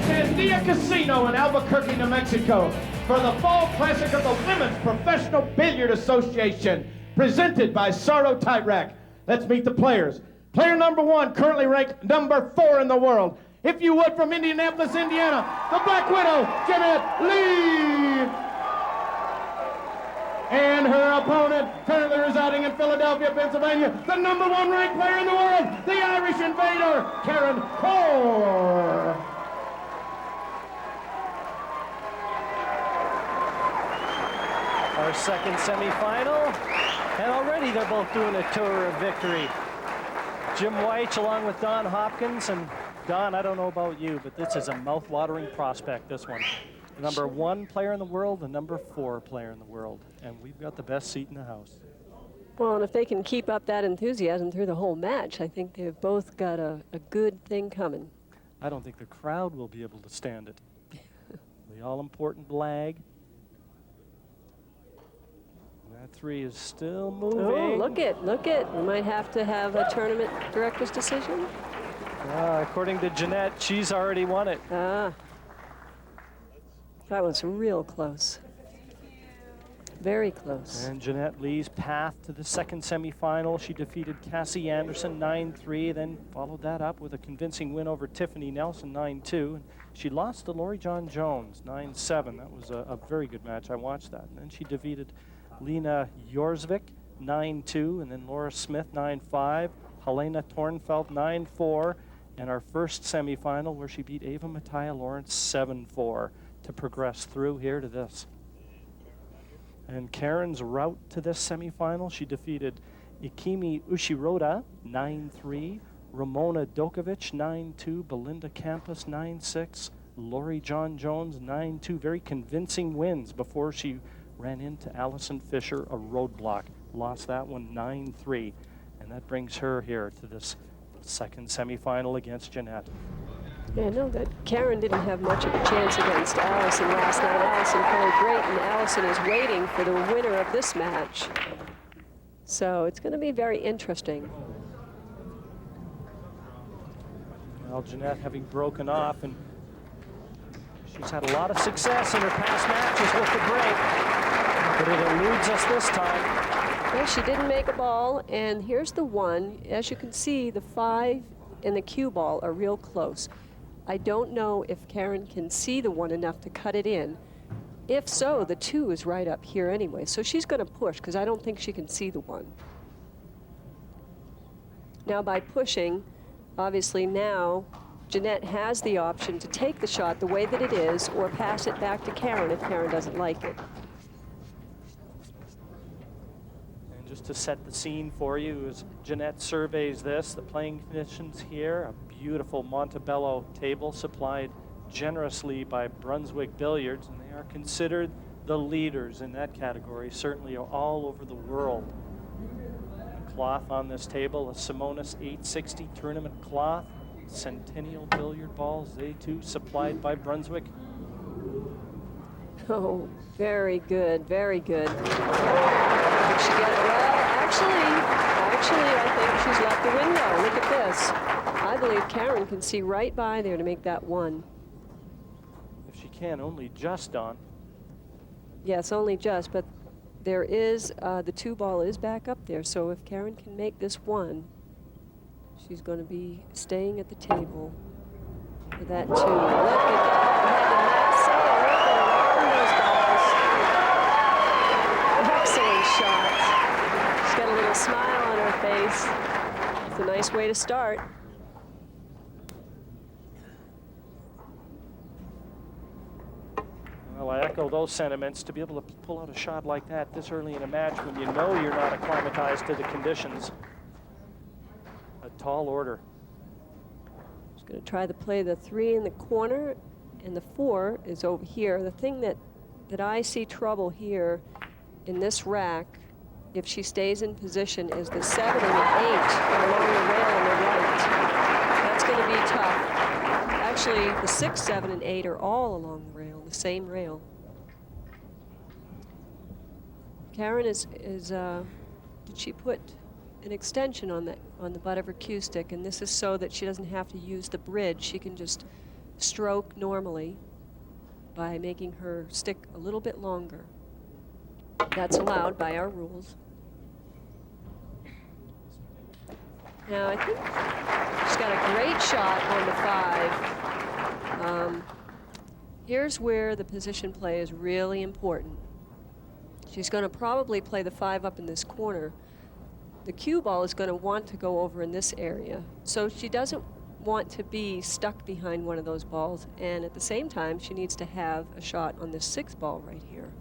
Sandia Casino in Albuquerque, New Mexico for the Fall Classic of the Women's Professional Billiard Association, presented by Sorrow Tight Rack. Let's meet the players. Player number 1, currently ranked number 4 in the world. If you would, from Indianapolis, Indiana, the Black Widow, Janette Lee. And her opponent, currently residing in Philadelphia, Pennsylvania, the number 1 ranked player in the world, the Irish Invader, Karen Corr. Our second semifinal, and already they're both doing a tour of victory. Jim White along with Don Hopkins, and Don, I don't know about you, but this is a mouth-watering prospect, this one. The number 1 player in the world, the number 4 player in the world, and we've got the best seat in the house. Well, and if they can keep up that enthusiasm through the whole match, I think they've both got a good thing coming. I don't think the crowd will be able to stand it. The all-important lag. That 3 is still moving. Oh, look it. We might have to have a tournament director's decision. According to Janette, she's already won it. That was real close. Very close. And Janette Lee's path to the second semifinal. She defeated Cassie Anderson 9-3, then followed that up with a convincing win over Tiffany Nelson 9-2. And she lost to Lori John Jones 9-7. That was a very good match. I watched that. And then she defeated Lena Jorsvik 9-2, and then Laura Smith 9-5, Helena Tornfeld 9-4, and our first semifinal where she beat Ava Mattia Lawrence 7-4 to progress through here to this. And Karen's route to this semifinal, she defeated Ikemi Ushiroda 9-3, Ramona Dokovic 9-2, Belinda Campos 9-6, Lori John Jones 9-2. Very convincing wins before she ran into Allison Fisher, a roadblock. Lost that one 9-3. And that brings her here to this second semifinal against Janette. Yeah, no, that Karen didn't have much of a chance against Allison last night. Allison played great, and Allison is waiting for the winner of this match. So it's going to be very interesting. Well, Janette having broken off, and she's had a lot of success in her past matches with the break, but it eludes us this time. Well, she didn't make a ball, and here's the 1. As you can see, the 5 and the cue ball are real close. I don't know if Karen can see the 1 enough to cut it in. If so, the 2 is right up here anyway, so she's going to push, because I don't think she can see the 1. Now, by pushing, obviously now Janette has the option to take the shot the way that it is or pass it back to Karen if Karen doesn't like it. And just to set the scene for you, as Janette surveys this, the playing conditions here, a beautiful Montebello table supplied generously by Brunswick Billiards, and they are considered the leaders in that category, certainly all over the world. The cloth on this table, a Simonis 860 tournament cloth, Centennial billiard balls, they too supplied by Brunswick. Oh, very good, very good. Did she get it? Well, actually, I think she's left the window. Look at this. I believe Karen can see right by there to make that 1. If she can, only just on. Yes, only just, but there is, the 2 ball is back up there, so if Karen can make this 1, she's going to be staying at the table for that 2. Look at that. Excellent shot. She's got a little smile on her face. It's a nice way to start. Well, I echo those sentiments. To be able to pull out a shot like that this early in a match when you know you're not acclimatized to the conditions. A tall order. She's going to try to play the 3 in the corner, and the 4 is over here. The thing that I see trouble here in this rack, if she stays in position, is the 7 and the 8 along the rail on the right. That's going to be tough. Actually, the 6, 7, and 8 are all along the rail, the same rail. Karen did she put an extension on the butt of her cue stick, and this is so that she doesn't have to use the bridge. She can just stroke normally by making her stick a little bit longer. That's allowed by our rules. Now I think she's got a great shot on the 5. Here's where the position play is really important. She's going to probably play the 5 up in this corner. The cue ball is going to want to go over in this area. So she doesn't want to be stuck behind one of those balls. And at the same time, she needs to have a shot on this 6 ball right here.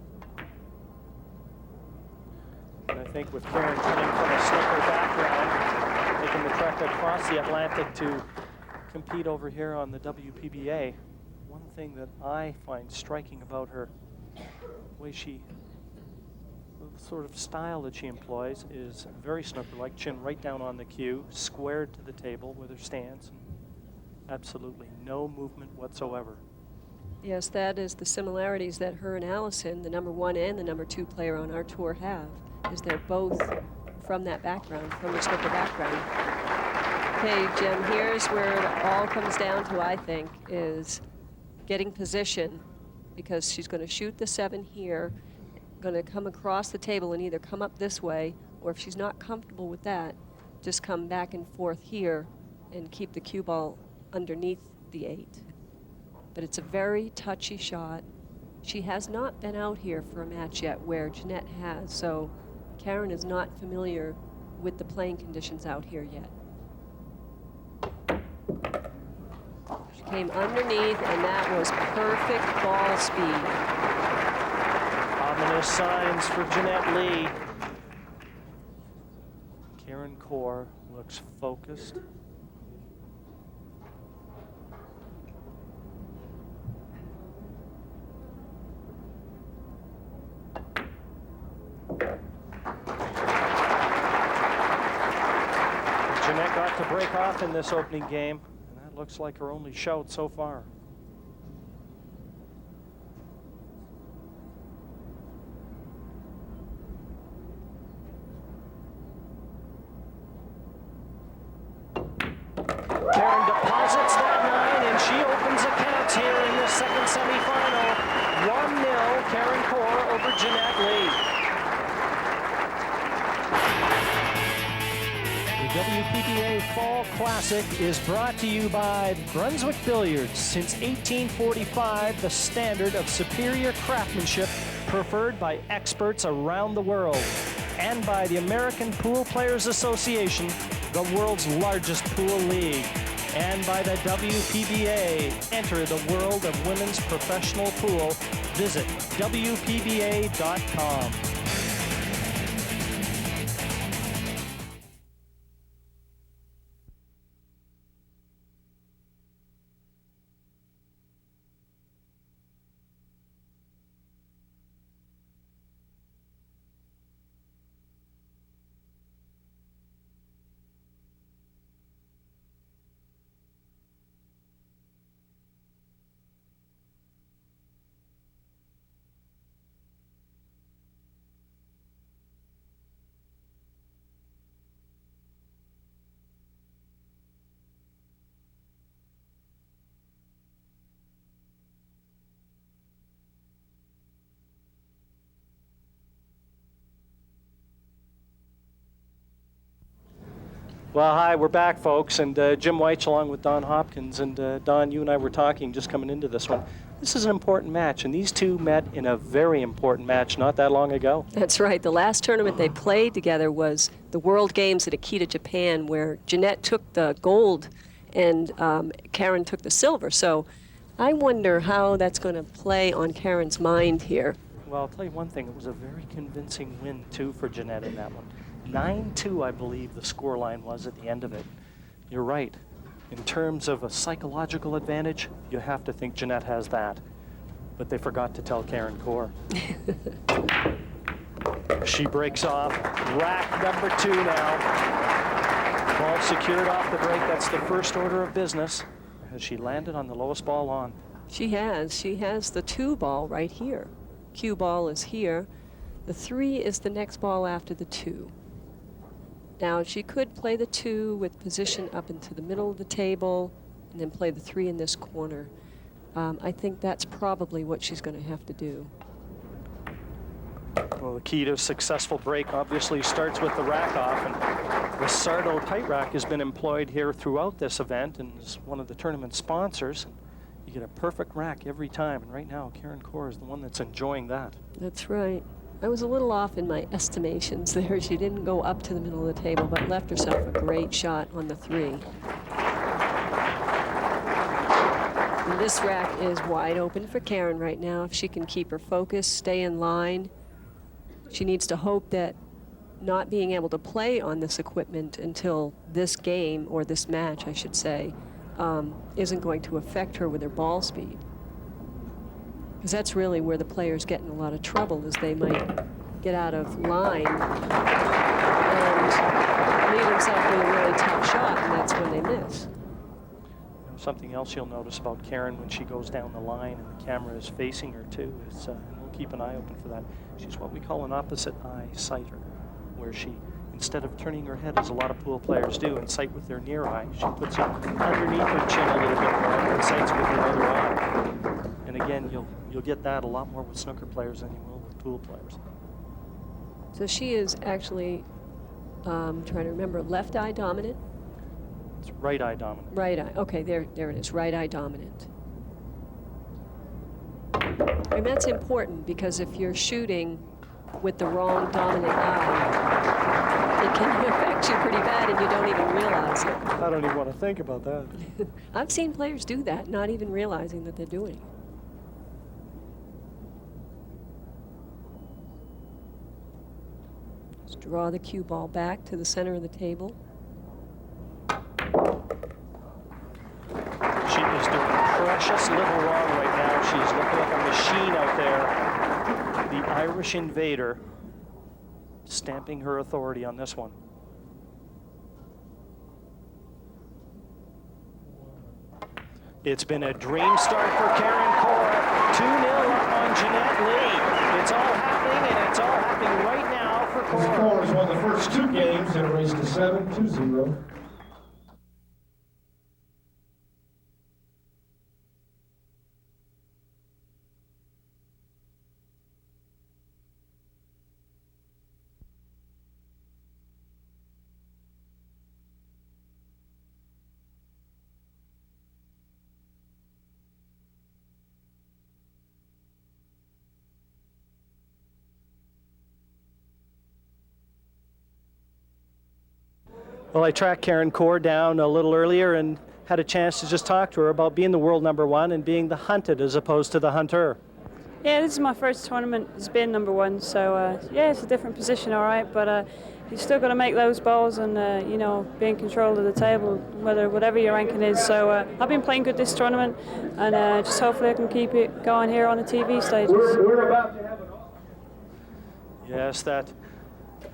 And I think with Karen coming from a snooker background, making the trek across the Atlantic to compete over here on the WPBA, one thing that I find striking about her, the way she, the sort of style that she employs is very snooker-like, chin right down on the cue, squared to the table with her stance, and absolutely no movement whatsoever. Yes, that is the similarities that her and Allison, the #1 and the #2 player on our tour, have, is they're both from that background, from the snooker background. Okay, Jim, here's where it all comes down to, I think, is getting position, because she's going to shoot the 7 here, going to come across the table and either come up this way, or if she's not comfortable with that, just come back and forth here and keep the cue ball underneath the 8. But it's a very touchy shot. She has not been out here for a match yet, where Janette has, so Karen is not familiar with the playing conditions out here yet. She came underneath, and that was perfect ball speed. Ominous signs for Janette Lee. Karen Corr looks focused. Janette got to break off in this opening game, and that looks like her only shout so far. Karen deposits that 9, and she opens accounts here in the second semifinal. 1-0, Karen Corr over Janette Lee. The WPBA Fall Classic is brought to you by Brunswick Billiards. Since 1845, the standard of superior craftsmanship preferred by experts around the world. And by the American Pool Players Association, the world's largest pool league. And by the WPBA. Enter the world of women's professional pool. Visit WPBA.com. Well, hi, we're back, folks, and Jim White's along with Don Hopkins. And Don, you and I were talking just coming into this one. This is an important match, and these two met in a very important match not that long ago. That's right. The last tournament they played together was the World Games at Akita, Japan, where Janette took the gold and Karen took the silver. So I wonder how that's going to play on Karen's mind here. Well, I'll tell you one thing. It was a very convincing win, too, for Janette in that one. 9-2, I believe the scoreline was at the end of it. You're right. In terms of a psychological advantage, you have to think Janette has that. But they forgot to tell Karen Corr. She breaks off. Rack #2 now. Ball secured off the break. That's the first order of business. Has she landed on the lowest ball on? She has. She has the 2 ball right here. Cue ball is here. The 3 is the next ball after the 2. Now, she could play the 2 with position up into the middle of the table and then play the 3 in this corner. I think that's probably what she's going to have to do. Well, the key to a successful break obviously starts with the rack off, and the Sardo tight rack has been employed here throughout this event and is one of the tournament sponsors. You get a perfect rack every time, and right now Karen Corr is the one that's enjoying that. That's right. I was a little off in my estimations there. She didn't go up to the middle of the table, but left herself a great shot on the 3. And this rack is wide open for Karen right now. If she can keep her focus, stay in line, she needs to hope that not being able to play on this equipment until this game, or this match, I should say, isn't going to affect her with her ball speed. Because that's really where the players get in a lot of trouble, is they might get out of line and leave themselves with a really tough shot, and that's when they miss. Something else you'll notice about Karen when she goes down the line and the camera is facing her too is, and we'll keep an eye open for that, she's what we call an opposite eye sighter, where she, instead of turning her head as a lot of pool players do and sight with their near eye, she puts it underneath her chin a little bit more and sights with her other eye. And again, you'll get that a lot more with snooker players than you will with pool players. So she is actually, trying to remember, left eye dominant? It's right eye dominant. Right eye. Okay, there it is. Right eye dominant. And that's important, because if you're shooting with the wrong dominant eye, it can affect you pretty bad and you don't even realize it. I don't even want to think about that. I've seen players do that, not even realizing that they're doing it. Let's draw the cue ball back to the center of the table. She is doing precious little wrong right now. She's looking like a machine out there. The Irish invader stamping her authority on this one. It's been a dream start for Karen Corr. 2-0 up on Janette Lee. It's all happening, and it's all happening right now for The Corr. Corr has won the first 2 games in a race to 7-2-0. Well, I tracked Karen Corr down a little earlier and had a chance to just talk to her about being the world #1 and being the hunted as opposed to the hunter. Yeah, this is my first tournament as being #1, so yeah, it's a different position, all right, but you still got to make those balls and, you know, be in control of the table, whatever your ranking is. So I've been playing good this tournament, and just hopefully I can keep it going here on the TV stages. We're about to have an Yes, that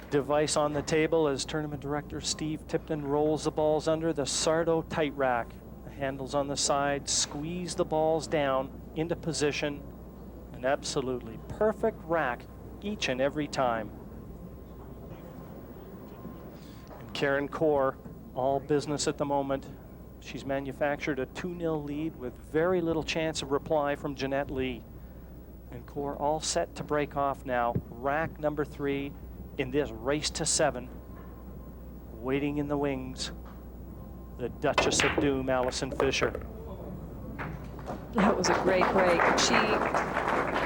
device on the table as tournament director Steve Tipton rolls the balls under the Sardo tight rack. The handles on the side, squeeze the balls down into position. An absolutely perfect rack each and every time. And Karen Corr, all business at the moment. She's manufactured a 2-0 lead with very little chance of reply from Janette Lee. And Corr all set to break off now. Rack number 3 in this race to 7. Waiting in the wings, the Duchess of Doom, Alison Fisher. That was a great break. She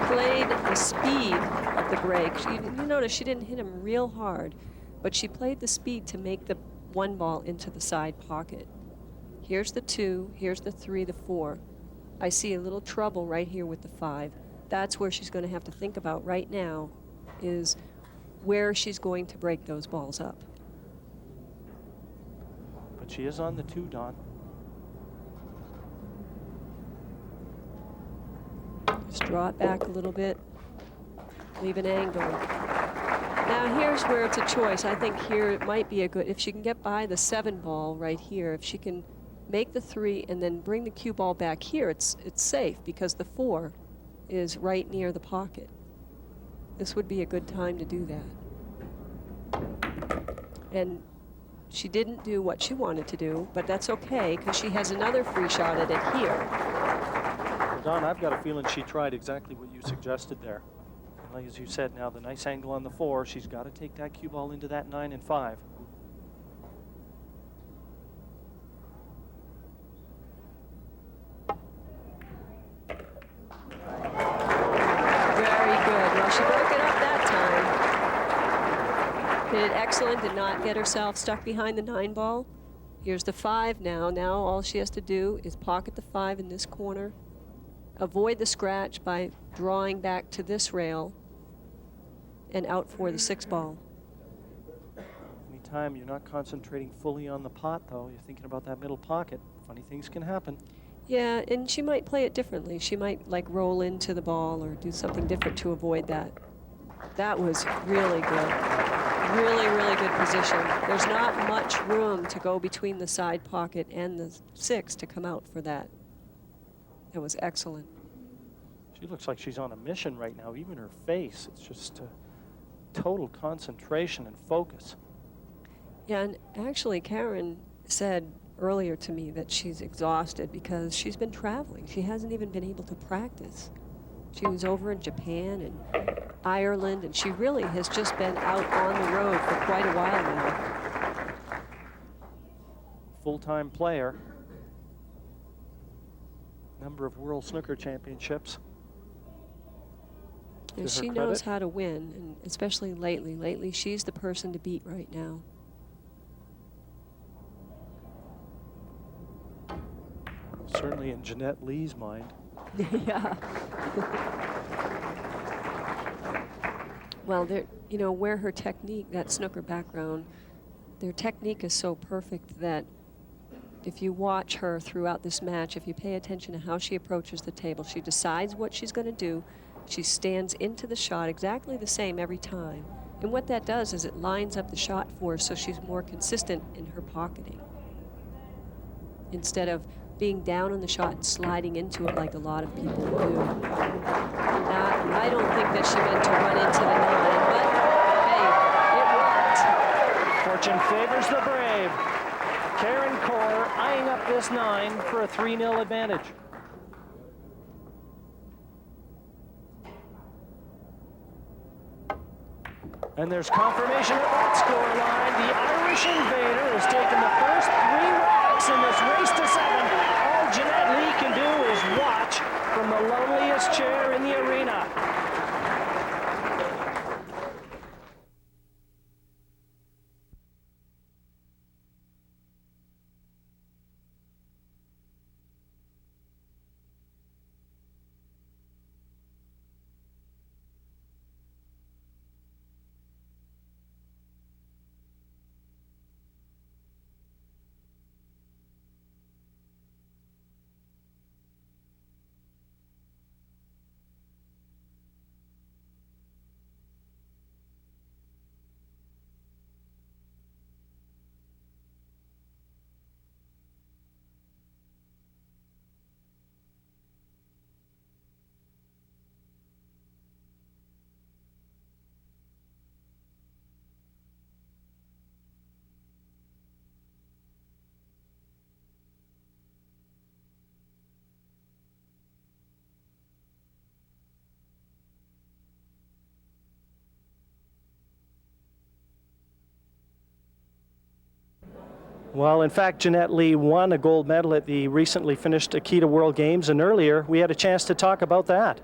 played the speed of the break. You notice she didn't hit him real hard, but she played the speed to make the 1 ball into the side pocket. Here's the 2, here's the 3, the 4. I see a little trouble right here with the 5. That's where she's going to have to think about right now, is where she's going to break those balls up. But she is on the 2, Don. Just draw it back a little bit, leave an angle. Now here's where it's a choice. I think here it might be a good, if she can get by the 7 ball right here, if she can make the 3 and then bring the cue ball back here, it's safe, because the 4 is right near the pocket. This would be a good time to do that. And she didn't do what she wanted to do, but that's okay, because she has another free shot at it here. Well, Don, I've got a feeling she tried exactly what you suggested there. And like as you said, now the nice angle on the 4, she's got to take that cue ball into that 9 and 5. Very good. Well, she broke it up that time. Did excellent, did not get herself stuck behind the 9 ball. Here's the 5 now. Now all she has to do is pocket the 5 in this corner, avoid the scratch by drawing back to this rail, and out for the 6 ball. Anytime you're not concentrating fully on the pot, though, you're thinking about that middle pocket. Funny things can happen. Yeah, and she might play it differently. She might like roll into the ball or do something different to avoid that. That was really good. Really, really good position. There's not much room to go between the side pocket and the 6 to come out for that. That was excellent. She looks like she's on a mission right now. Even her face, it's just total concentration and focus. Yeah, and actually Karen said earlier to me that she's exhausted because she's been traveling. She hasn't even been able to practice. She was over in Japan and Ireland, and she really has just been out on the road for quite a while now. Full-time player. Number of World Snooker Championships. And she knows how to win, and especially lately. Lately, she's the person to beat right now. Certainly in Janette Lee's mind. Yeah. Well, you know, where her technique, that snooker background, their technique is so perfect that if you watch her throughout this match, if you pay attention to how she approaches the table, she decides what she's going to do. She stands into the shot exactly the same every time. And what that does is it lines up the shot for her so she's more consistent in her pocketing. Instead of being down on the shot and sliding into it like a lot of people do. I don't think that she meant to run into the 9, but hey, it worked. Fortune favors the brave. Karen Corr eyeing up this 9 for a 3-0 advantage. And there's confirmation of that scoreline. The Irish Invader has taken the first 3 racks in this race to 7. All Janette Lee can do is watch from the loneliest chair in the arena. Well, in fact, Janette Lee won a gold medal at the recently finished Akita World Games, and earlier we had a chance to talk about that.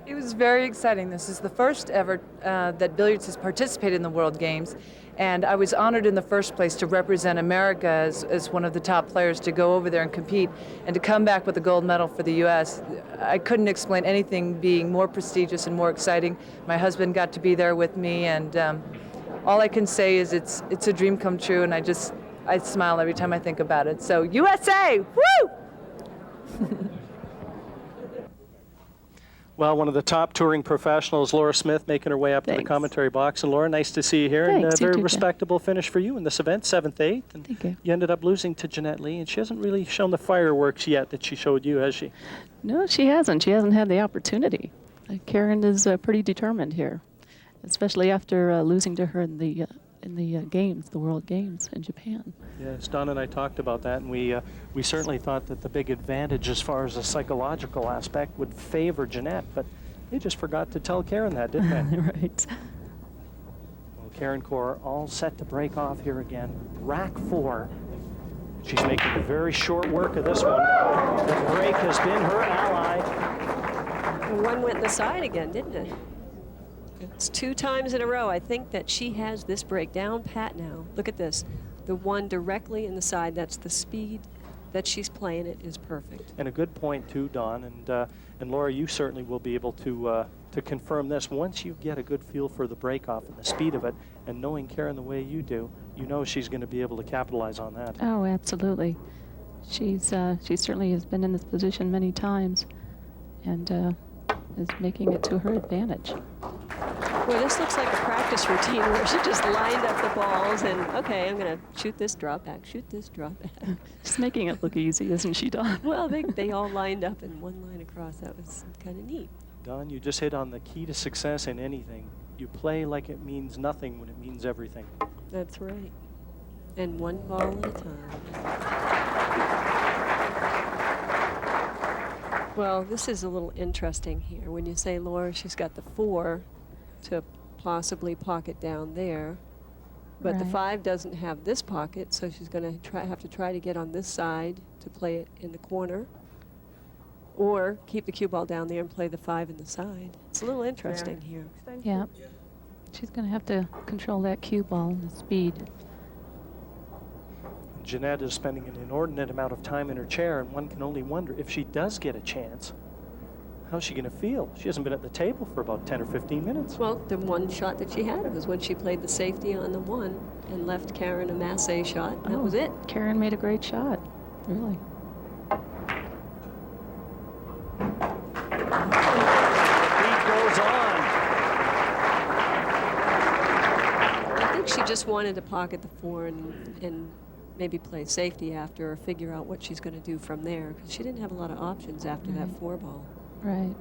It was very exciting. This is the first ever that billiards has participated in the World Games, and I was honored in the first place to represent America as one of the top players to go over there and compete, and to come back with a gold medal for the U.S. I couldn't explain anything being more prestigious and more exciting. My husband got to be there with me, and all I can say is it's a dream come true, and I smile every time I think about it. So USA, woo! Well, one of the top touring professionals, Laura Smith, making her way up to the commentary box. And Laura, nice to see you here. Thanks, and a very too, respectable finish for you in this event, 7th, 8th. And Thank you. You ended up losing to Janette Lee, and she hasn't really shown the fireworks yet that she showed you, has she? No, she hasn't. She hasn't had the opportunity. Karen is pretty determined here, especially after losing to her in the games, the World Games in Japan. Yes, Don and I talked about that, and we certainly thought that the big advantage as far as the psychological aspect would favor Janette, but they just forgot to tell Karen that, didn't they? Right. Well, Karen Corr all set to break off here again. Rack 4. She's making very short work of this one. The break has been her ally. The one went in the side again, didn't it? It's 2 times in a row. I think that she has this break down pat now. Look at this. The one directly in the side, that's the speed that she's playing it is perfect. And a good point too, Don, and Laura, you certainly will be able to confirm this. Once you get a good feel for the break-off and the speed of it, and knowing Karen the way you do, you know she's going to be able to capitalize on that. Oh, absolutely. She certainly has been in this position many times, and is making it to her advantage. Boy, this looks like a practice routine where she just lined up the balls and, okay, I'm going to shoot this drop back, shoot this drop back. She's making it look easy, isn't she, Don? Well, they all lined up in one line across. That was kind of neat. Don, you just hit on the key to success in anything. You play like it means nothing when it means everything. That's right. And one ball at a time. Well, this is a little interesting here. When you say, Laura, she's got the 4 to possibly pocket down there, but the 5 doesn't have this pocket, so she's going to have to try to get on this side to play it in the corner, or keep the cue ball down there and play the 5 in the side. It's a little interesting here. Yeah. She's going to have to control that cue ball and the speed. Janette is spending an inordinate amount of time in her chair, and one can only wonder if she does get a chance, how's she going to feel? She hasn't been at the table for about 10 or 15 minutes. Well, the one shot that she had was when she played the safety on the 1 and left Karen a masse shot. That was it. Karen made a great shot, really. I think she just wanted to pocket the 4 and maybe play safety after, or figure out what she's going to do from there, because she didn't have a lot of options after that 4 ball. Right.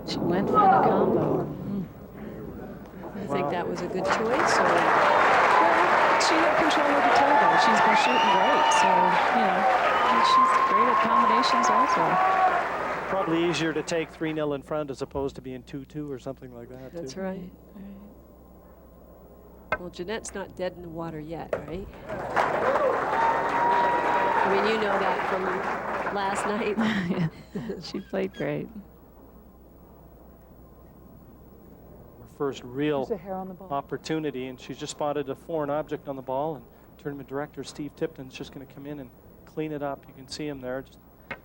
She went for the combo. I think that was a good choice. Or? Well, she had control of the table. She's been shooting great, so, you know, and she's great at combinations also. Probably easier to take 3-0 in front as opposed to being 2-2 or something like that. That's too. right. Well, Janette's not dead in the water yet, right? I mean, you know that from last night. Yeah, she played great. Her first real opportunity, and she's just spotted a foreign object on the ball, and tournament director Steve Tipton's just going to come in and clean it up. You can see him there.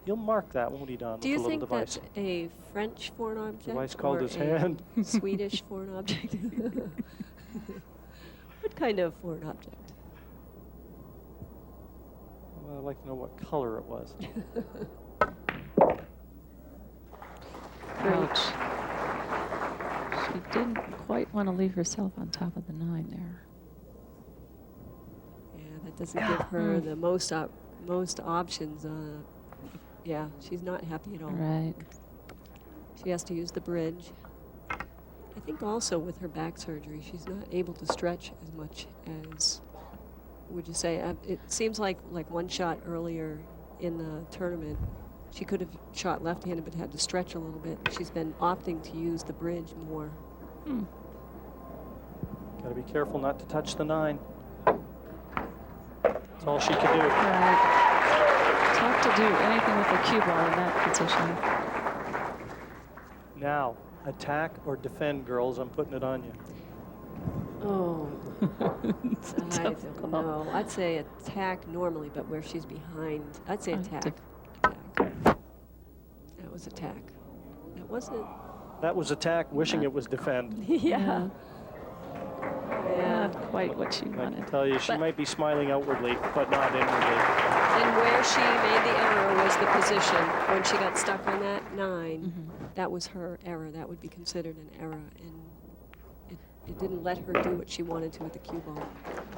He'll mark that, won't he, Don? Do you with a little think device. that's a French foreign object? Device called or his hand. Swedish foreign object? What kind of foreign object? Well, I'd like to know what color it was. Ouch. She didn't quite want to leave herself on top of the 9 there. Yeah, that doesn't give her the most options. Yeah, she's not happy at all. Right. She has to use the bridge. I think also with her back surgery, she's not able to stretch as much as, would you say? It seems like one shot earlier in the tournament, she could have shot left-handed but had to stretch a little bit. She's been opting to use the bridge more. Got to be careful not to touch the 9. That's all she can do. Right. Tough to do anything with the cue ball in that position. Now, attack or defend, girls. I'm putting it on you. Oh, I don't know. I'd say attack normally, but where she's behind, I'd say attack. That was attack. That wasn't. That was attack, wishing it was defend. Yeah. Not quite what she I wanted. can tell you, she might be smiling outwardly, but not inwardly. And where she made the error was the position. When she got stuck on that 9, that was her error. That would be considered an error. And it didn't let her do what she wanted to with the cue ball.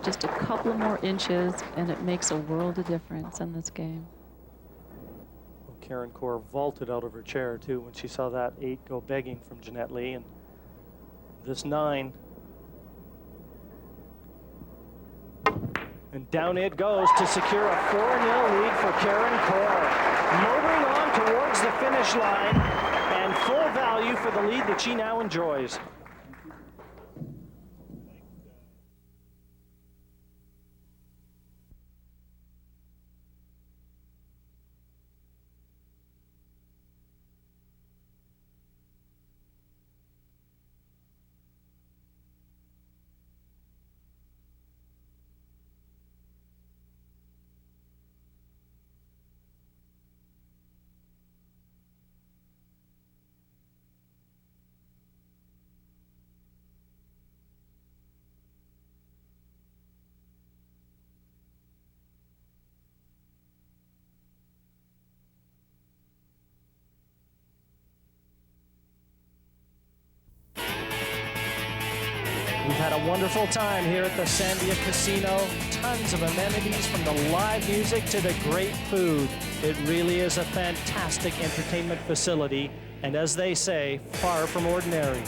Just a couple of more inches, and it makes a world of difference in this game. Well, Karen Corr vaulted out of her chair, too, when she saw that 8 go begging from Janette Lee. And this 9. And down it goes to secure a 4-0 lead for Karen Corr. Motoring on towards the finish line, and full value for the lead that she now enjoys. We've had a wonderful time here at the Sandia Casino. Tons of amenities, from the live music to the great food. It really is a fantastic entertainment facility, and as they say, far from ordinary.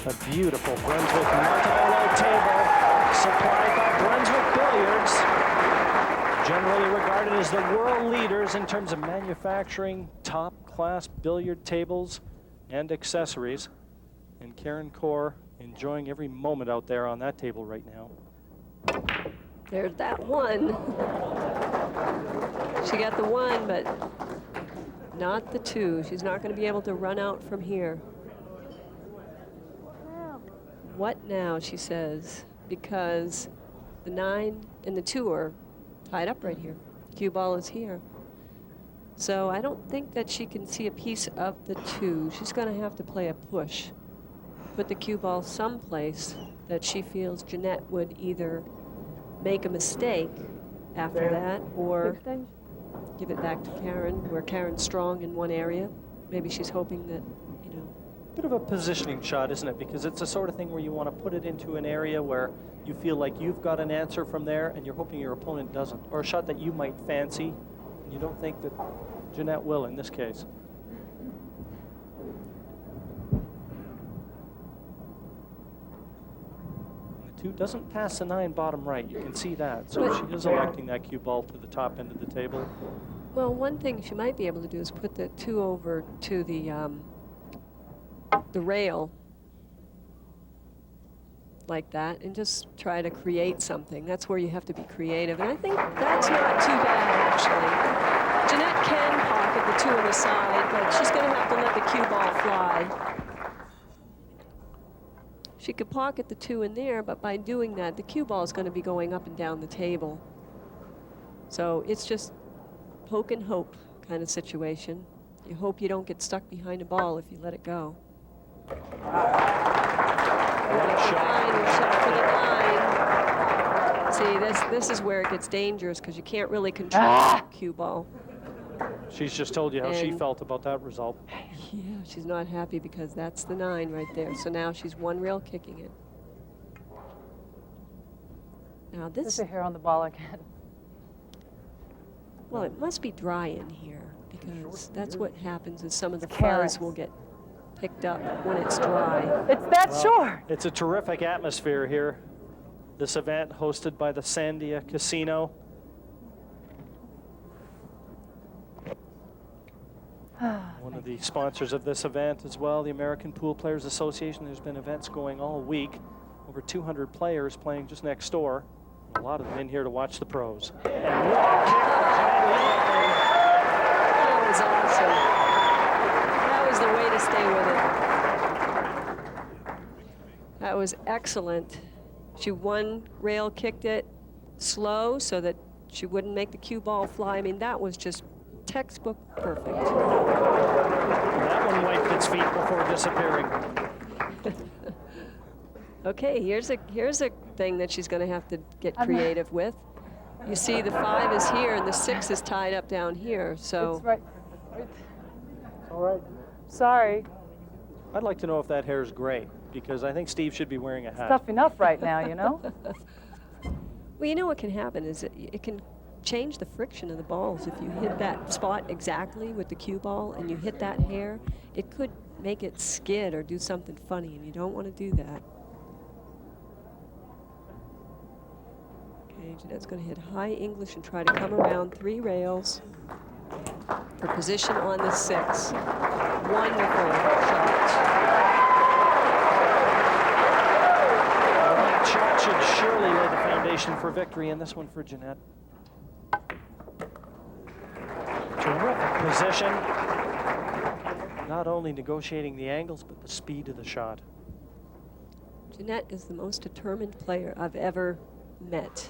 A beautiful Brunswick multi-alloy table supplied by Brunswick Billiards, generally regarded as the world leaders in terms of manufacturing top-class billiard tables and accessories. And Karen Corr enjoying every moment out there on that table right now. There's that 1. She got the 1, but not the 2. She's not going to be able to run out from here. What now, she says, because the 9 and the 2 are tied up right here. Cue ball is here. So I don't think that she can see a piece of the 2. She's going to have to play a push. Put the cue ball someplace that she feels Janette would either make a mistake after that or give it back to Karen, where Karen's strong in one area. Maybe she's hoping that, you know. Bit of a positioning shot, isn't it? Because it's the sort of thing where you want to put it into an area where you feel like you've got an answer from there and you're hoping your opponent doesn't. Or a shot that you might fancy and you don't think that Janette will in this case. The 2 doesn't pass the 9 bottom right. You can see that. So she is electing that cue ball to the top end of the table. Well, one thing she might be able to do is put the 2 over to the rail like that and just try to create something. That's where you have to be creative. And I think that's not too bad, actually. Janette can pocket the 2 on the side, but she's going to have to let the cue ball fly. She could pocket the 2 in there, but by doing that, the cue ball is going to be going up and down the table. So it's just poke and hope kind of situation. You hope you don't get stuck behind a ball if you let it go. See, this is where it gets dangerous because you can't really control the cue ball. She's just told you how she felt about that result. Yeah, she's not happy because that's the 9 right there. So now she's 1 rail kicking it. Now this. There's a hair on the ball again. Well, it must be dry in here because that's what happens is some of the fuzz will get picked up when it's dry. It's that short. It's a terrific atmosphere here. This event hosted by the Sandia Casino. One of the sponsors of this event as well, the American Pool Players Association. There's been events going all week. Over 200 players playing just next door. A lot of them in here to watch the pros. And what a kick from Janette Lee. That was awesome. That was the way to stay with it. That was excellent. She 1 rail kicked it slow so that she wouldn't make the cue ball fly. I mean, that was just textbook perfect. That one wiped its feet before disappearing. Okay, here's a thing that she's going to have to get creative with. You see, the 5 is here and the 6 is tied up down here. So. It's right. All right. Sorry. I'd like to know if that hair is gray, because I think Steve should be wearing a hat. Tough enough right now, you know. Well, you know what can happen is it can change the friction of the balls. If you hit that spot exactly with the cue ball and you hit that hair, it could make it skid or do something funny, and you don't want to do that. Okay, Janette's going to hit high English and try to come around 3 rails for position on the 6. Wonderful shot. Well, that shot should surely lay the foundation for victory in this one for Janette. Terrific position. Not only negotiating the angles, but the speed of the shot. Janette is the most determined player I've ever met.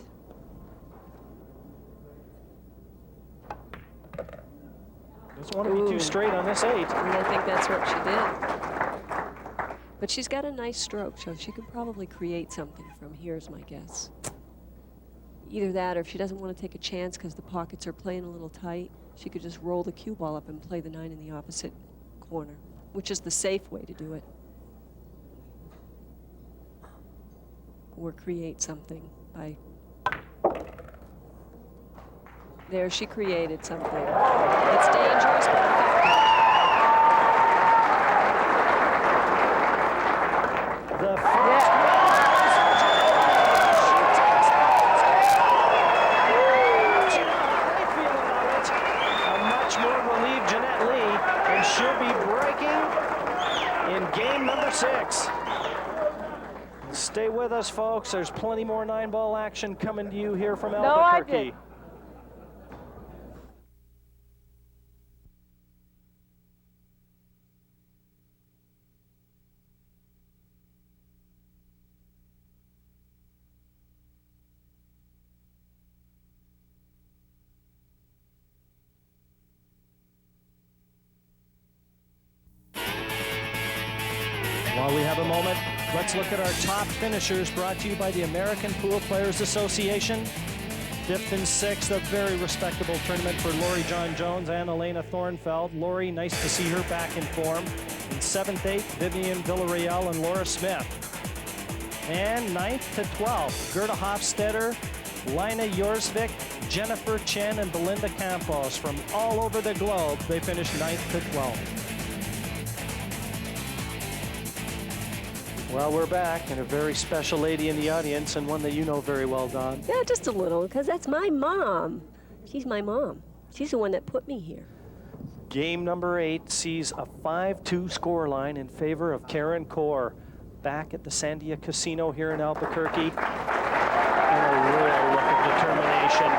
Doesn't want to be too straight on this 8. And I think that's what she did. But she's got a nice stroke, so she can probably create something from here is my guess. Either that, or if she doesn't want to take a chance because the pockets are playing a little tight, she could just roll the cue ball up and play the 9 in the opposite corner, which is the safe way to do it. Or create something by... There, she created something. It's dangerous, but effective. The first a much more relieved Janette Lee, and she'll be breaking in game number 6. Stay with us, folks. There's plenty more 9-ball action coming to you here from Albuquerque. While we have a moment, let's look at our top finishers brought to you by the American Pool Players Association. 5th and 6th, a very respectable tournament for Lori John Jones and Elena Thornfeld. Lori, nice to see her back in form. In 7th, 8th, Vivian Villarreal and Laura Smith. And 9th to 12th, Gerda Hofstetter, Lina Jorsvik, Jennifer Chen, and Belinda Campos. From all over the globe, they finished 9th to 12th. Well, we're back, and a very special lady in the audience, and one that you know very well, Don. Yeah, just a little, because that's my mom. She's my mom. She's the one that put me here. Game number 8 sees a 5-2 scoreline in favor of Karen Kaur. Back at the Sandia Casino here in Albuquerque, and a real look of determination.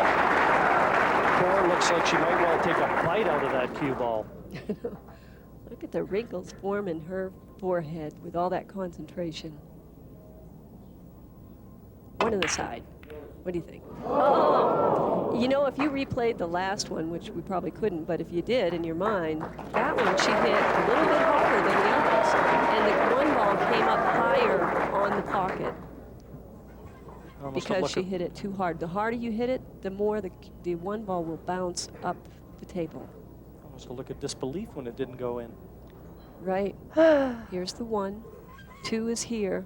Kaur looks like she might well take a bite out of that cue ball. Look at the wrinkles forming her forehead with all that concentration. One on the side. What do you think? Oh! You know, if you replayed the last one, which we probably couldn't, but if you did in your mind, that one she hit a little bit harder than the others. And the one ball came up higher on the pocket because she hit it too hard. The harder you hit it, the more the one ball will bounce up the table. Almost a look of disbelief when it didn't go in. Right. Here's the 1. 2 is here.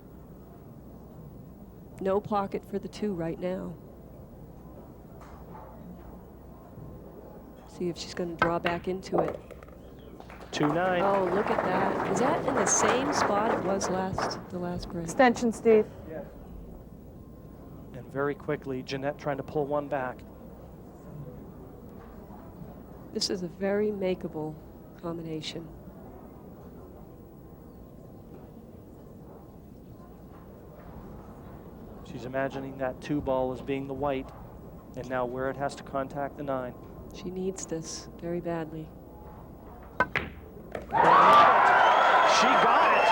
No pocket for the 2 right now. See if she's going to draw back into it. 2-9. Oh, look at that. Is that in the same spot it was the last break? Extension, Steve. And very quickly, Janette trying to pull one back. This is a very makeable combination. She's imagining that 2 ball as being the white, and now where it has to contact the 9. She needs this very badly. She got it.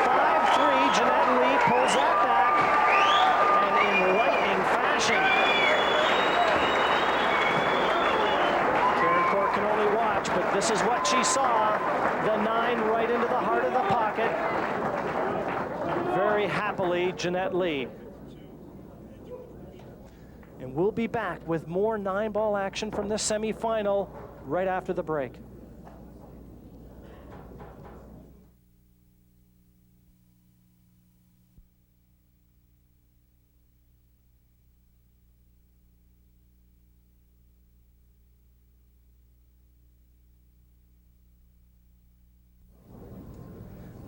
5-3. Janette Lee pulls that back, and in lightning fashion. Karen Kaur can only watch, but this is what she saw. The 9 right into the heart of the pocket. Very happily, Janette Lee. And we'll be back with more 9-ball action from this semifinal right after the break.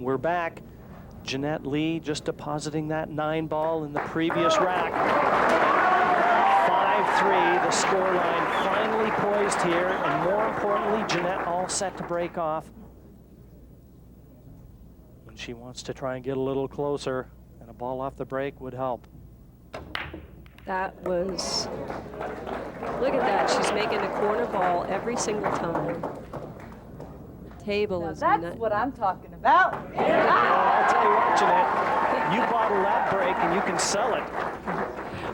We're back. Janette Lee just depositing that 9 ball in the previous rack. 5-3, the scoreline finally poised here, and more importantly, Janette all set to break off. When she wants to try and get a little closer, and a ball off the break would help. That was, look at that, she's making a corner ball every single time. Table is That's what I'm talking about. I'll tell you what, Janette, you bottle that break and you can sell it.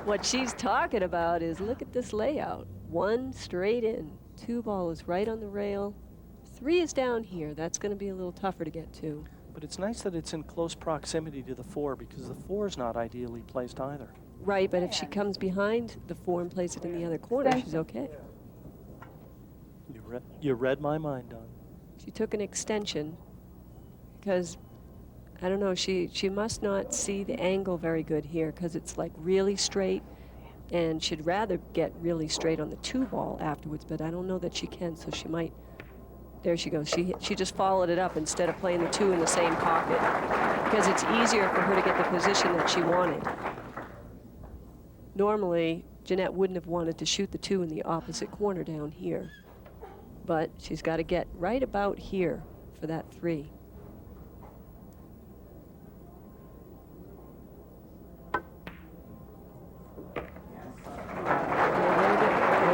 What she's talking about is, look at this layout. 1 straight in, 2 ball is right on the rail, 3 is down here. That's going to be a little tougher to get to. But it's nice that it's in close proximity to the 4, because the 4 is not ideally placed either. Right, but if she comes behind the 4 and plays it in the other corner, she's okay. You read my mind, Don. She took an extension because, I don't know, she must not see the angle very good here, because it's like really straight, and she'd rather get really straight on the 2 ball afterwards, but I don't know that she can, so she might. There she goes. She just followed it up instead of playing the 2 in the same pocket, because it's easier for her to get the position that she wanted. Normally, Janette wouldn't have wanted to shoot the 2 in the opposite corner down here, but she's got to get right about here for that 3. There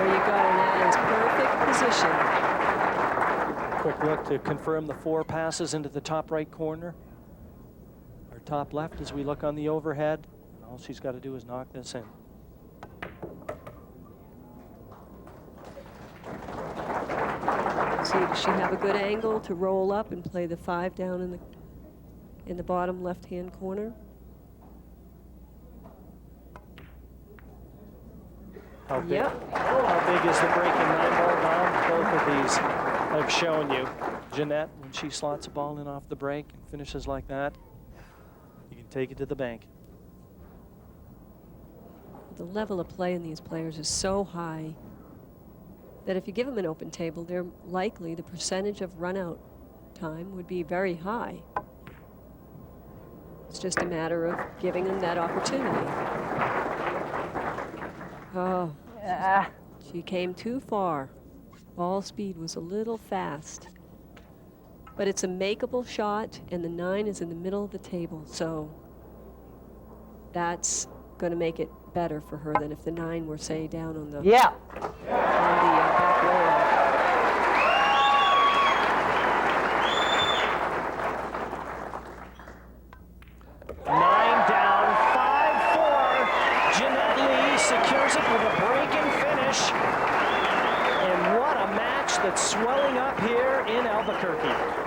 you go, and that is perfect position. Quick look to confirm the 4 passes into the top right corner, or top left as we look on the overhead. All she's got to do is knock this in. See, does she have a good angle to roll up and play the 5 down in the bottom left-hand corner? How big? Yep. How big is the break in 9 ball down? Both of these I've shown you. Janette, when she slots a ball in off the break and finishes like that, you can take it to the bank. The level of play in these players is so high that if you give them an open table, they're likely, the percentage of run-out time would be very high. It's just a matter of giving them that opportunity. Oh, Yeah. she came too far. Ball speed was a little fast. But it's a makeable shot, and the 9 is in the middle of the table, so that's going to make it better for her than if the 9 were, say, down on the Yeah. back rail. Nine down, 5-4. Janette Lee secures it with a break-in finish. And what a match that's swelling up here in Albuquerque.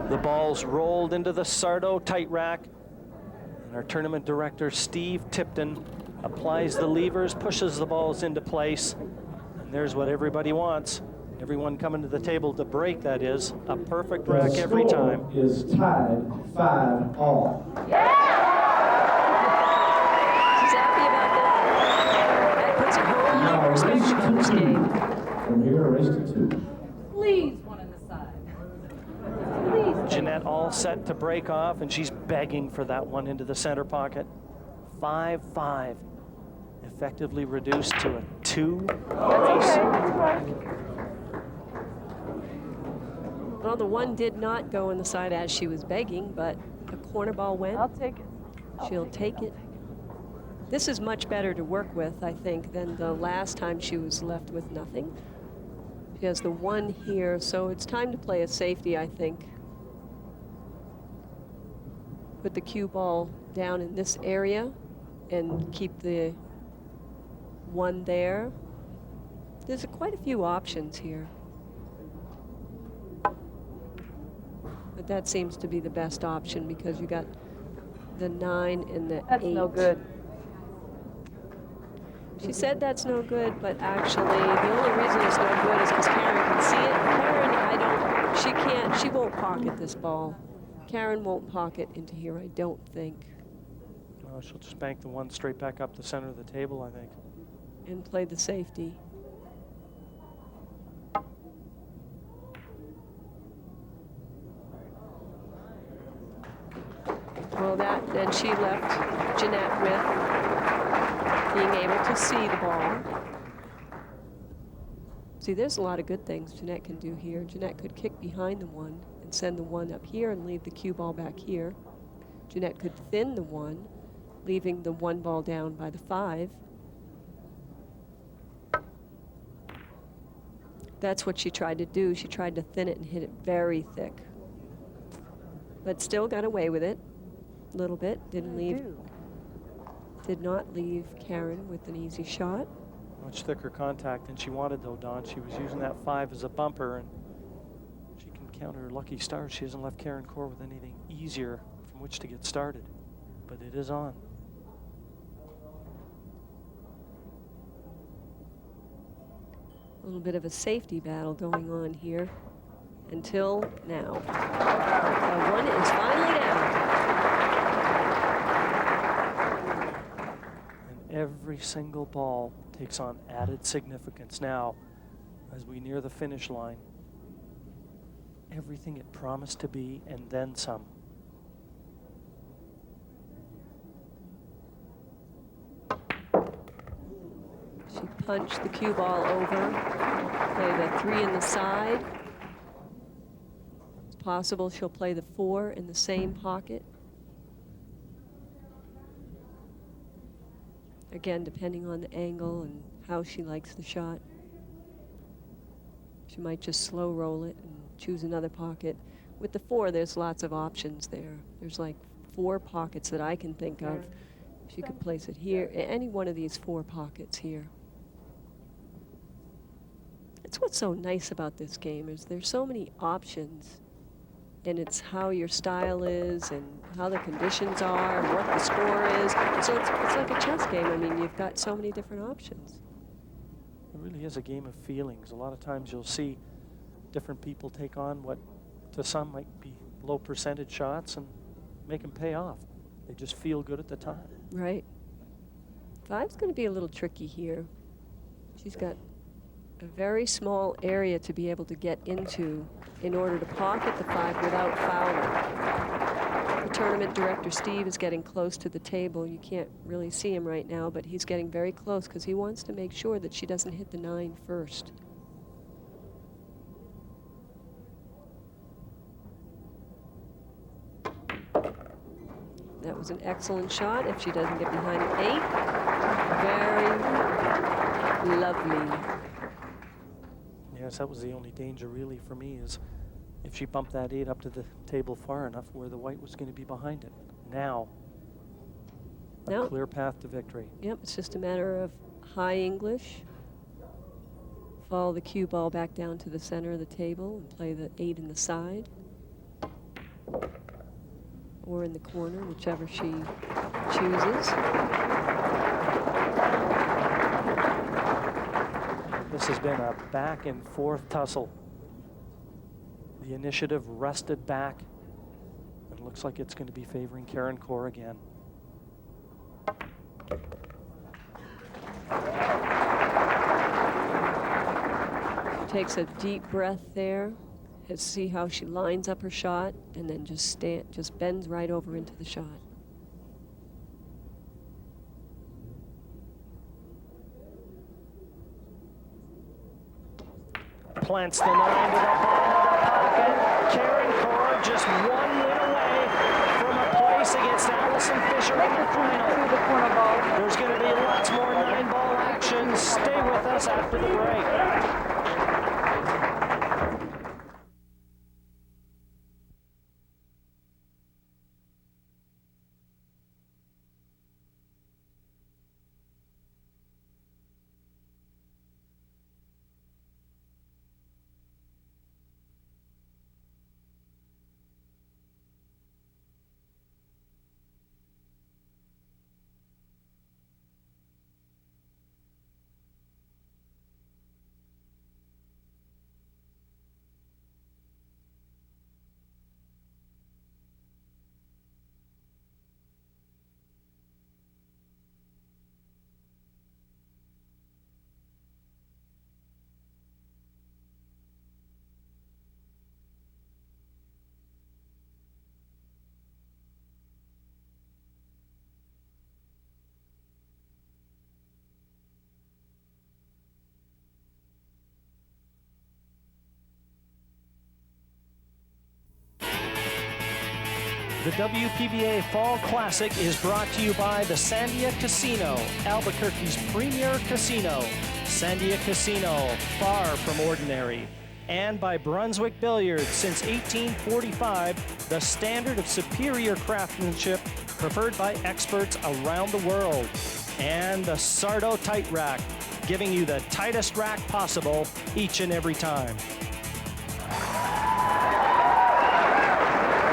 The ball's rolled into the Sardo tight rack. And our tournament director, Steve Tipton, applies the levers, pushes the balls into place. And there's what everybody wants. Everyone coming to the table to break, that is. A perfect rack every time. The score is tied 5-all. She's happy about that. That puts a whole new perspective on this game. From here, a race to 2. Please, one on the side. Please. Janette all set to break off, and she's begging for that one into the center pocket. 5-5, effectively reduced to a 2 race. Well, the 1 did not go in the side as she was begging, but the corner ball went. I'll take it. She'll take it. This is much better to work with, I think, than the last time she was left with nothing. She has the 1 here, so it's time to play a safety, I think. put the cue ball down in this area and keep the 1 there. There's quite a few options here. But that seems to be the best option because you got the 9 and the 8. That's no good. She said that's no good, but actually the only reason it's no good is because Karen can see it. Karen, she won't pocket this ball. Karen won't pocket into here, I don't think. Well, she'll just bank the 1 straight back up the center of the table, I think. And play the safety. Well, then she left Janette with being able to see the ball. See, there's a lot of good things Janette can do here. Janette could kick behind the 1 and send the 1 up here and leave the cue ball back here. Janette could thin the 1, leaving the 1 ball down by the 5. That's what she tried to do. She tried to thin it and hit it very thick. But still got away with it a little bit. Did not leave Karen with an easy shot. Much thicker contact than she wanted, though, Don. She was using that 5 as a bumper, and she can count her lucky stars. She hasn't left Karen Corr with anything easier from which to get started, but it is on. A little bit of a safety battle going on here until now. The 1 is finally down. Every single ball takes on added significance now as we near the finish line. Everything it promised to be and then some. She punched the cue ball over, play the 3 in the side. It's possible she'll play the 4 in the same pocket. Again, depending on the angle and how she likes the shot. She might just slow roll it and choose another pocket. With the 4, there's lots of options there. There's like 4 pockets that I can think of. She could place it here, any one of these 4 pockets here. That's what's so nice about this game, is there's so many options. And it's how your style is and how the conditions are and what the score is. So it's like a chess game. I mean, you've got so many different options. It really is a game of feelings. A lot of times you'll see different people take on what to some might be low percentage shots and make them pay off. They just feel good at the time. Right. 5's going to be a little tricky here. She's got a very small area to be able to get into in order to pocket the 5 without fouling. The tournament director, Steve, is getting close to the table. You can't really see him right now, but he's getting very close because he wants to make sure that she doesn't hit the 9 first. That was an excellent shot. If she doesn't get behind an 8, very lovely. Yes, that was the only danger really for me, is if she bumped that 8 up to the table far enough where the white was going to be behind it. Now, a clear path to victory. Yep, it's just a matter of high English. Follow the cue ball back down to the center of the table and play the 8 in the side. Or in the corner, whichever she chooses. This has been a back and forth tussle. The initiative rested back, and it looks like it's going to be favoring Karen Corr again. She takes a deep breath there. Let's see how she lines up her shot, and then just bends right over into the shot. Plants the 9 to the bottom of the pocket. Karen Corr just 1 win away from a place against Allison Fisher in the final. There's going to be lots more 9-ball action. Stay with us after the break. The WPBA Fall Classic is brought to you by the Sandia Casino, Albuquerque's premier casino. Sandia Casino, far from ordinary. And by Brunswick Billiards, since 1845, the standard of superior craftsmanship preferred by experts around the world. And the Sardo Tight Rack, giving you the tightest rack possible each and every time.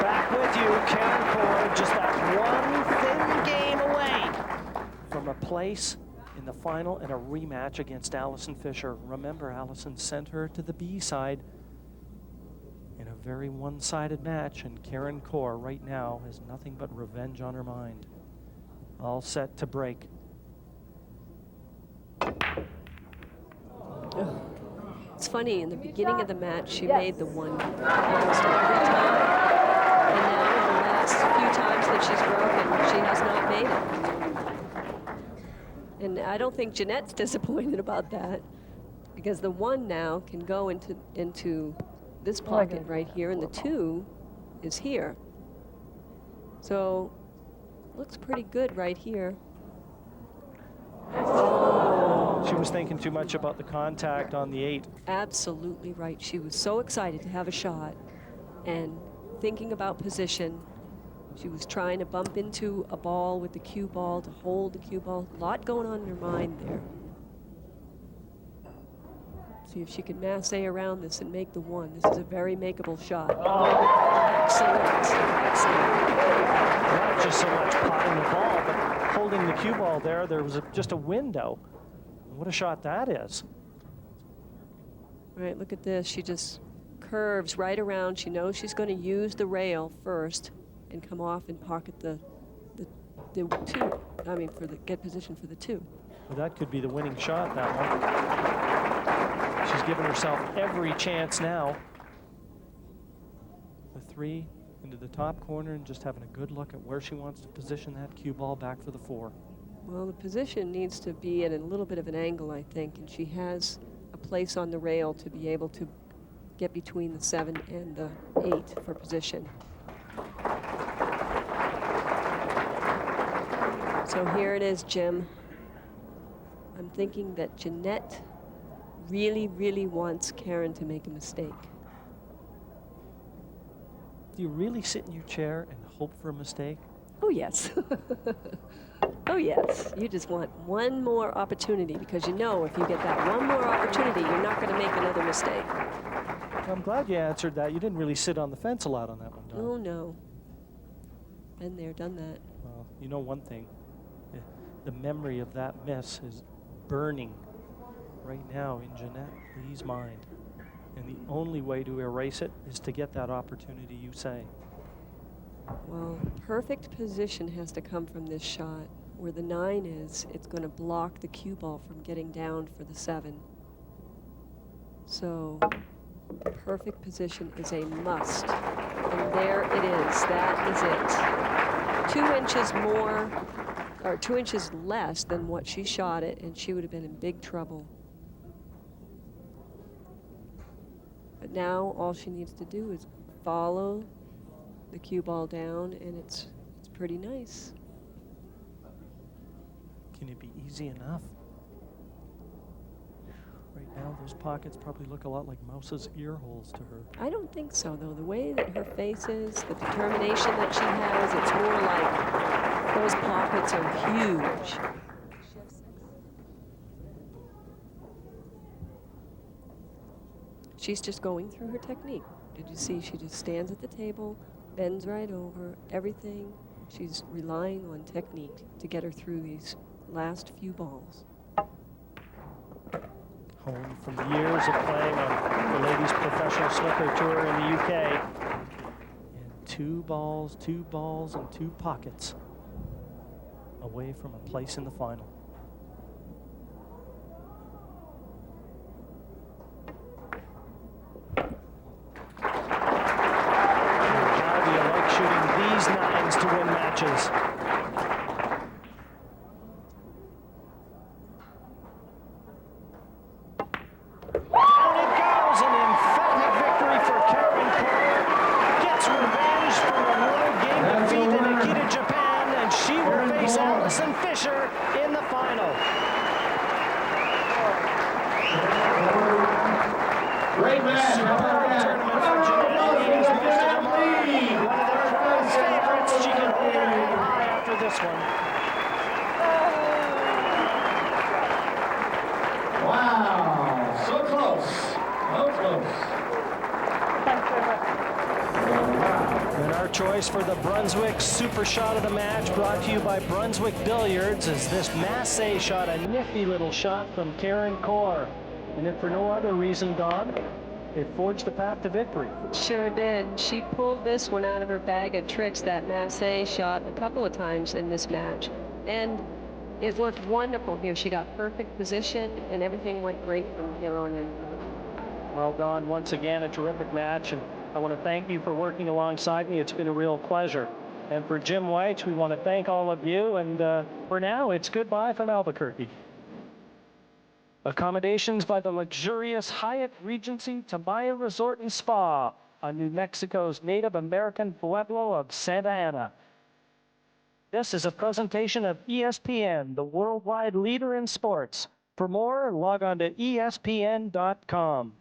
Back with you, Karen Cord, just that one thin game away from a place in the final and a rematch against Allison Fisher. Remember, Allison sent her to the B side in a very one-sided match, and Karen Cord right now has nothing but revenge on her mind. All set to break. It's funny, in the beginning of the match, she made the one almost every time. And now in the last few times that she's broken, she has not made it. And I don't think Janette's disappointed about that, because the one now can go into this pocket right here, and the two is here. So, looks pretty good right here. She was thinking too much about the contact on the 8. Absolutely right. She was so excited to have a shot and thinking about position. She was trying to bump into a ball with the cue ball to hold the cue ball. A lot going on in her mind there. See if she can masse around this and make the one. This is a very makeable shot. Excellent, excellent. Not just so much potting the ball, but holding the cue ball there. There was just a window. What a shot that is. All right, look at this. She just curves right around. She knows she's going to use the rail first and come off and pocket the 2. I mean, get position for the 2. Well, that could be the winning shot, that one. She's given herself every chance now. The 3 into the top corner and just having a good look at where she wants to position that cue ball back for the 4. Well, the position needs to be at a little bit of an angle, I think, and she has a place on the rail to be able to get between the 7 and the 8 for position. So here it is, Jim. I'm thinking that Janette really, really wants Karen to make a mistake. Do you really sit in your chair and hope for a mistake? Oh, yes. Oh, yes. You just want one more opportunity, because you know if you get that one more opportunity, you're not going to make another mistake. I'm glad you answered that. You didn't really sit on the fence a lot on that one, Don. Oh, no. Been there, done that. Well, you know one thing. The memory of that miss is burning right now in Janette Lee's mind. And the only way to erase it is to get that opportunity, you say. Well, perfect position has to come from this shot. Where the 9 is, it's going to block the cue ball from getting down for the 7. So, perfect position is a must. And there it is. That is it. 2 inches more, or 2 inches less than what she shot it, and she would have been in big trouble. But now all she needs to do is follow the cue ball down, and it's pretty nice. Can it be easy enough? Right now, those pockets probably look a lot like Mouse's ear holes to her. I don't think so, though. The way that her face is, the determination that she has, it's more like those pockets are huge. She's just going through her technique. Did you see? She just stands at the table, bends right over, everything. She's relying on technique to get her through these last few balls. Home from years of playing on the ladies' professional snooker tour in the UK. And 2 balls, 2 balls, and 2 pockets away from a place in the final. How do you like shooting these 9s to win matches? choice for the Brunswick Super Shot of the match, brought to you by Brunswick Billiards, is this Massey shot, a nifty little shot from Karen Kaur. And if for no other reason, Don, it forged the path to victory. Sure did. She pulled this one out of her bag of tricks, that Massey shot, a couple of times in this match. And it worked wonderful here. She got perfect position, and everything went great from here on in. Well, Don, once again, a terrific match, and I want to thank you for working alongside me. It's been a real pleasure. And for Jim White, we want to thank all of you, and for now, it's goodbye from Albuquerque. Accommodations by the luxurious Hyatt Regency Tamaya Resort and Spa on New Mexico's Native American pueblo of Santa Ana. This is a presentation of ESPN, the worldwide leader in sports. For more, log on to ESPN.com.